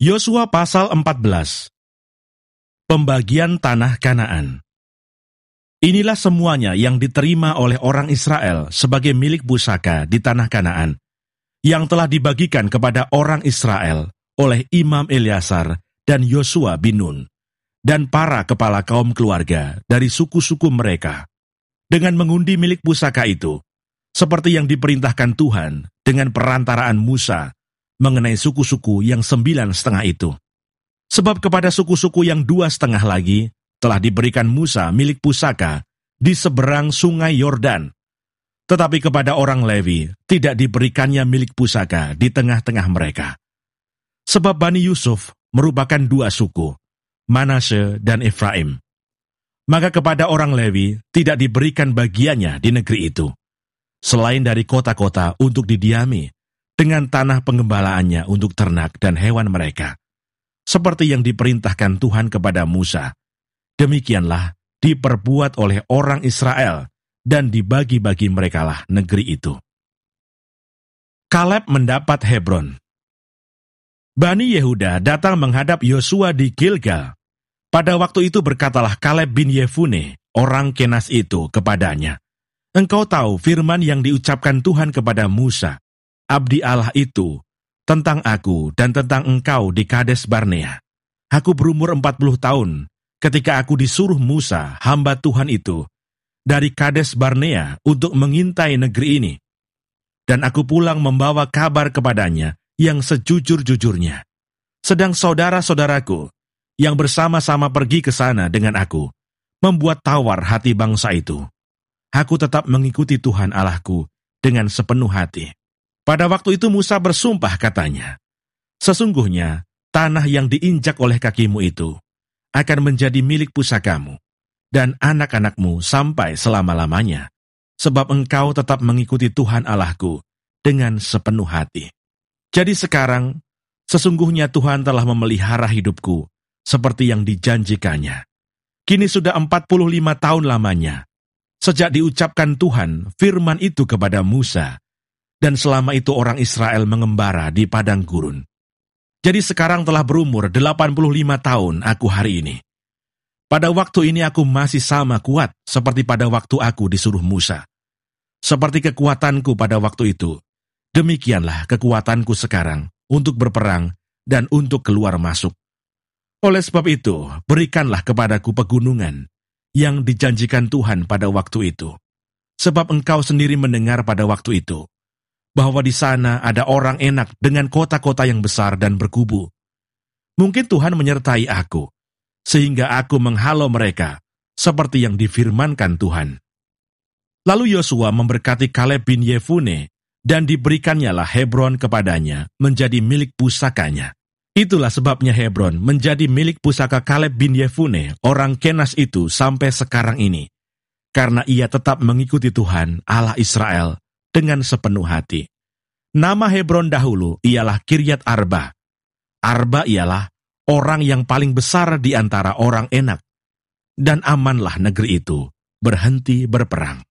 Yosua pasal 14. Pembagian tanah Kanaan. Inilah semuanya yang diterima oleh orang Israel sebagai milik pusaka di tanah Kanaan, yang telah dibagikan kepada orang Israel oleh Imam Eleazar dan Yosua bin Nun, dan para kepala kaum keluarga dari suku-suku mereka, dengan mengundi milik pusaka itu, seperti yang diperintahkan Tuhan dengan perantaraan Musa, mengenai suku-suku yang 9,5 itu. Sebab kepada suku-suku yang 2,5 lagi telah diberikan Musa milik pusaka di seberang sungai Yordan. Tetapi kepada orang Lewi tidak diberikannya milik pusaka di tengah-tengah mereka. Sebab Bani Yusuf merupakan 2 suku, Manasye dan Efraim. Maka kepada orang Lewi tidak diberikan bagiannya di negeri itu, selain dari kota-kota untuk didiami, dengan tanah pengembalaannya untuk ternak dan hewan mereka, seperti yang diperintahkan Tuhan kepada Musa. Demikianlah diperbuat oleh orang Israel, dan dibagi-bagi merekalah negeri itu. Kaleb mendapat Hebron. Bani Yehuda datang menghadap Yosua di Gilgal. Pada waktu itu berkatalah Kaleb bin Yefune, orang Kenas itu, kepadanya, "Engkau tahu firman yang diucapkan Tuhan kepada Musa, abdi Allah itu, tentang aku dan tentang engkau di Kades Barnea. Aku berumur 40 tahun, ketika aku disuruh Musa, hamba Tuhan itu, dari Kades Barnea untuk mengintai negeri ini. Dan aku pulang membawa kabar kepadanya yang sejujur-jujurnya. Sedang saudara-saudaraku, yang bersama-sama pergi ke sana dengan aku, membuat tawar hati bangsa itu. Aku tetap mengikuti Tuhan Allahku dengan sepenuh hati." Pada waktu itu Musa bersumpah katanya, "Sesungguhnya tanah yang diinjak oleh kakimu itu akan menjadi milik pusakamu dan anak-anakmu sampai selama-lamanya, sebab engkau tetap mengikuti Tuhan Allahku dengan sepenuh hati." Jadi sekarang, sesungguhnya Tuhan telah memelihara hidupku seperti yang dijanjikannya. Kini sudah 45 tahun lamanya, sejak diucapkan Tuhan firman itu kepada Musa, dan selama itu orang Israel mengembara di padang gurun. Jadi sekarang telah berumur 85 tahun aku hari ini. Pada waktu ini aku masih sama kuat seperti pada waktu aku disuruh Musa. Seperti kekuatanku pada waktu itu, demikianlah kekuatanku sekarang untuk berperang dan untuk keluar masuk. Oleh sebab itu, berikanlah kepadaku pegunungan yang dijanjikan Tuhan pada waktu itu. Sebab engkau sendiri mendengar pada waktu itu, bahwa di sana ada orang enak dengan kota-kota yang besar dan berkubu. Mungkin Tuhan menyertai aku, sehingga aku menghalau mereka, seperti yang difirmankan Tuhan. Lalu Yosua memberkati Kaleb bin Yefune, dan diberikannya Hebron kepadanya menjadi milik pusakanya. Itulah sebabnya Hebron menjadi milik pusaka Kaleb bin Yefune, orang Kenas itu sampai sekarang ini, karena ia tetap mengikuti Tuhan Allah Israel dengan sepenuh hati. Nama Hebron dahulu ialah Kiryat Arba. Arba ialah orang yang paling besar di antara orang Enak, dan amanlah negeri itu berhenti berperang.